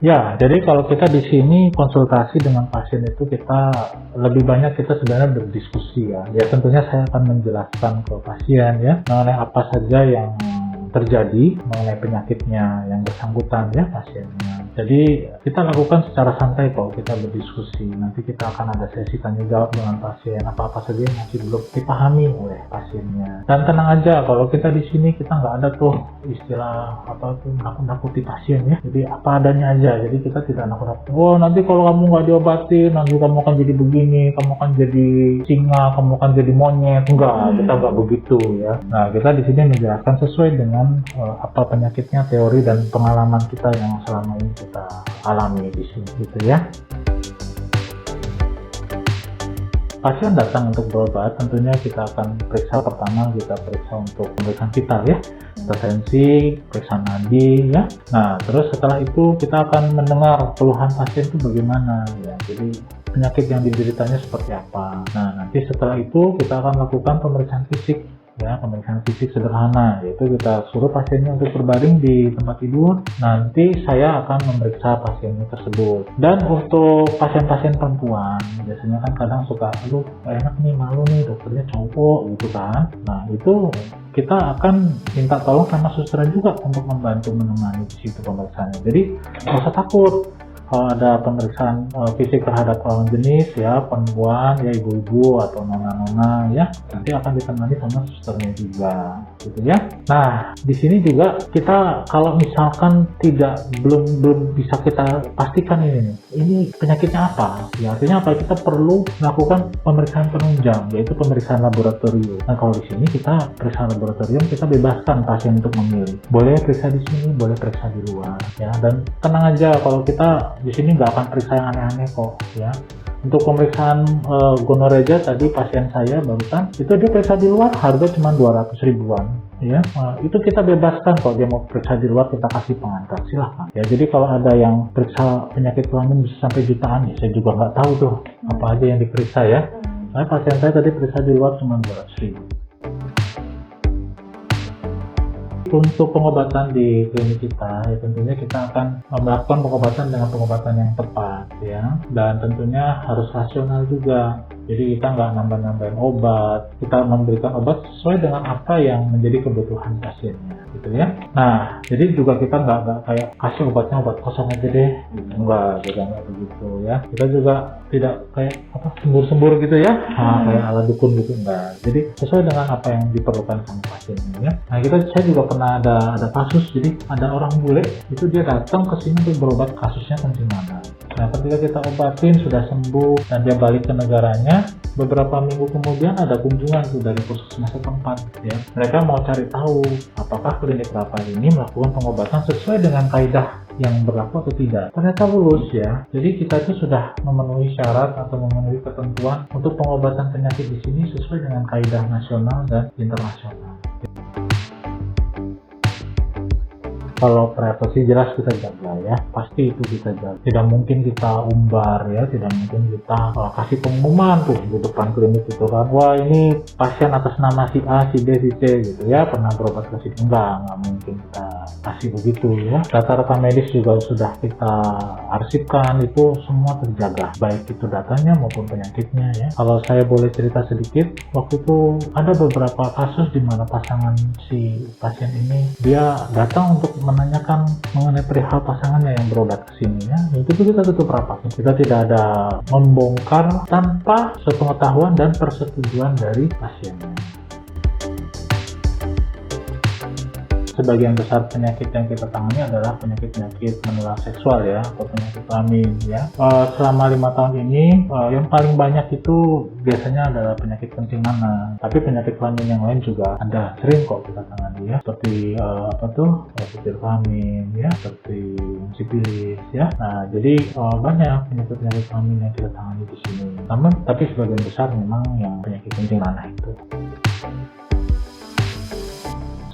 Ya, jadi kalau kita di sini konsultasi dengan pasien itu kita lebih banyak kita sebenarnya berdiskusi ya. Ya tentunya saya akan menjelaskan ke pasien ya mengenai apa saja yang terjadi mengenai penyakitnya yang bersangkutan ya pasiennya. Jadi kita lakukan secara santai kok, kita berdiskusi. Nanti kita akan ada sesi tanya jawab dengan pasien, apa-apa saja yang masih belum dipahami oleh pasiennya. Dan tenang aja, kalau kita di sini kita nggak ada tuh istilah apa tuh nakut-nakuti pasien ya. Jadi apa adanya aja. Jadi kita tidak nakut-nakuti. Oh nanti kalau kamu nggak diobatin, nanti kamu akan jadi begini, kamu akan jadi singa, kamu akan jadi monyet. Enggak, kita nggak begitu ya. Nah kita di sini menjelaskan sesuai dengan apa penyakitnya, teori dan pengalaman kita yang selama ini kita alami di sini gitu ya. Pasien datang untuk berobat, tentunya kita akan periksa pertama, kita periksa untuk pemeriksaan vital ya, tensi, periksa nadi ya. Nah, terus setelah itu kita akan mendengar keluhan pasien itu bagaimana ya. Jadi penyakit yang dideritanya seperti apa. Nah, nanti setelah itu kita akan lakukan pemeriksaan fisik ya, pemeriksaan fisik sederhana, yaitu kita suruh pasiennya untuk berbaring di tempat tidur. Nanti saya akan memeriksa pasiennya tersebut. Dan untuk pasien-pasien perempuan biasanya kan kadang suka aduh enak nih, malu nih dokternya cowok gitu kan. Nah itu kita akan minta tolong sama suster juga untuk membantu menemani di situ pemeriksaannya. Jadi nggak usah takut kalau ada pemeriksaan fisik terhadap lawan jenis ya, perempuan ya, ibu-ibu atau nona-nona ya, nanti akan ditemani sama susternya juga gitu ya. Nah di sini juga kita kalau misalkan belum bisa kita pastikan ini penyakitnya apa ya, artinya apa, kita perlu melakukan pemeriksaan penunjang yaitu pemeriksaan laboratorium. Nah kalau di sini kita periksa laboratorium, kita bebaskan pasien untuk memilih, boleh periksa di sini, boleh periksa di luar ya. Dan tenang aja, kalau kita di sini nggak akan periksa yang aneh-aneh kok ya. Untuk pemeriksaan gonoreja tadi pasien saya barusan itu dia periksa di luar harga cuma 200 ribuan ya. Itu kita bebaskan kok, dia mau periksa di luar kita kasih pengantar silahkan ya. Jadi kalau ada yang periksa penyakit kelamin bisa sampai jutaan ya, saya juga nggak tahu tuh apa aja yang diperiksa ya. Nah, pasien saya tadi periksa di luar cuma 200 ribu. Untuk pengobatan di klinik kita, ya tentunya kita akan melakukan pengobatan dengan pengobatan yang tepat ya, dan tentunya harus rasional juga. Jadi kita nggak nambah-nambahin obat, kita memberikan obat sesuai dengan apa yang menjadi kebutuhan pasiennya gitu ya. Nah jadi juga kita nggak kayak kasih obatnya obat kosong aja deh gitu. Enggak, juga nggak begitu ya. Kita juga tidak kayak apa sembur-sembur gitu ya, kayak ala dukun gitu, enggak. Jadi sesuai dengan apa yang diperlukan sama pasiennya ya. Nah saya juga pernah ada kasus, jadi ada orang bule itu dia datang ke sini untuk berobat, kasusnya kencing mana. Nah ketika kita obatin sudah sembuh dan dia balik ke negaranya, beberapa minggu kemudian ada kunjungan tuh dari puskesmas setempat ya. Mereka mau cari tahu apakah klinik Rafa ini melakukan pengobatan sesuai dengan kaidah yang berlaku atau tidak. Ternyata lulus ya. Jadi kita itu sudah memenuhi syarat atau memenuhi ketentuan untuk pengobatan penyakit di sini sesuai dengan kaidah nasional dan internasional. Kalau privasi jelas kita jaga ya, pasti itu kita jaga. Tidak mungkin kita umbar ya, tidak mungkin kita kasih pengumuman tuh di depan klinik itu kan, wah ini pasien atas nama si A, si B, si C gitu ya, pernah berobat ke sini. Nggak mungkin kita kasih begitu ya. Data-data medis juga sudah kita arsipkan, itu semua terjaga, baik itu datanya maupun penyakitnya ya. Kalau saya boleh cerita sedikit, waktu itu ada beberapa kasus di mana pasangan si pasien ini dia datang untuk menanyakan mengenai perihal pasangannya yang berobat ke sini ya. Itu kita tutup rapat. Kita tidak ada membongkar tanpa sepengetahuan dan persetujuan dari pasiennya. Sebagian besar penyakit yang kita tangani adalah penyakit-penyakit menular seksual ya, atau penyakit kelamin ya. Selama 5 tahun ini yang paling banyak itu biasanya adalah penyakit kencing nanah. Tapi penyakit kelamin yang lain juga ada, sering kok kita tangani ya, seperti pucil kelamin ya, seperti sipilis ya. Nah jadi banyak penyakit-penyakit kelamin yang kita tangani di sini. Namun tapi sebagian besar memang yang penyakit kencing nanah itu.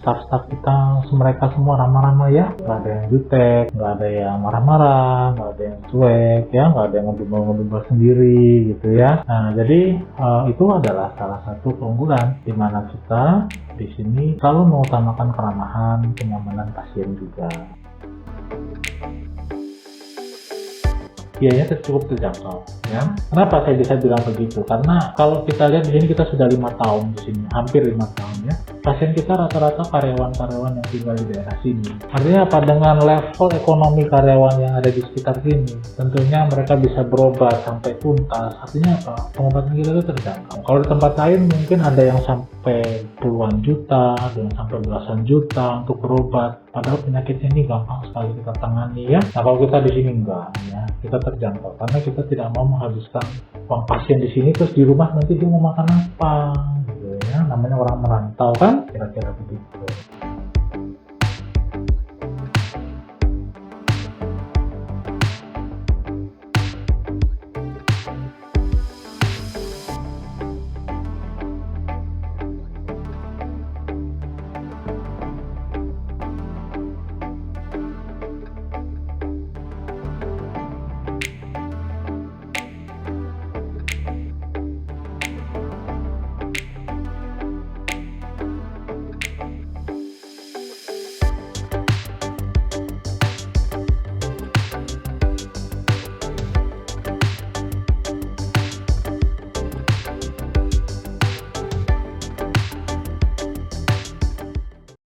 Staff kita mereka semua ramah-ramah ya, nggak ada yang jutek, nggak ada yang marah-marah, nggak ada yang cuek ya, nggak ada yang ngedumel-ngedumel sendiri gitu ya. Nah jadi itu adalah salah satu keunggulan di mana kita di sini selalu mengutamakan keramahan, kenyamanan pasien juga. biayanya cukup terjangkau. Ya. Kenapa saya bisa bilang begitu? Karena kalau kita lihat di sini kita sudah 5 tahun di sini, hampir 5 tahun ya. Pasien kita rata-rata karyawan-karyawan yang tinggal di daerah sini. Artinya apa? Dengan level ekonomi karyawan yang ada di sekitar sini, tentunya mereka bisa berobat sampai tuntas. Artinya apa? Pengobatan kita itu terjangkau. Kalau di tempat lain mungkin ada yang sampai puluhan juta, ada yang sampai belasan juta untuk berobat. Padahal penyakitnya ini gampang sekali kita tangani ya. Nah kalau kita di sini enggak ya, kita terjangkau karena kita tidak mau menghabiskan uang pasien di sini terus di rumah nanti dia mau makan apa, gitu ya. Namanya orang merantau kan, kira-kira begitu.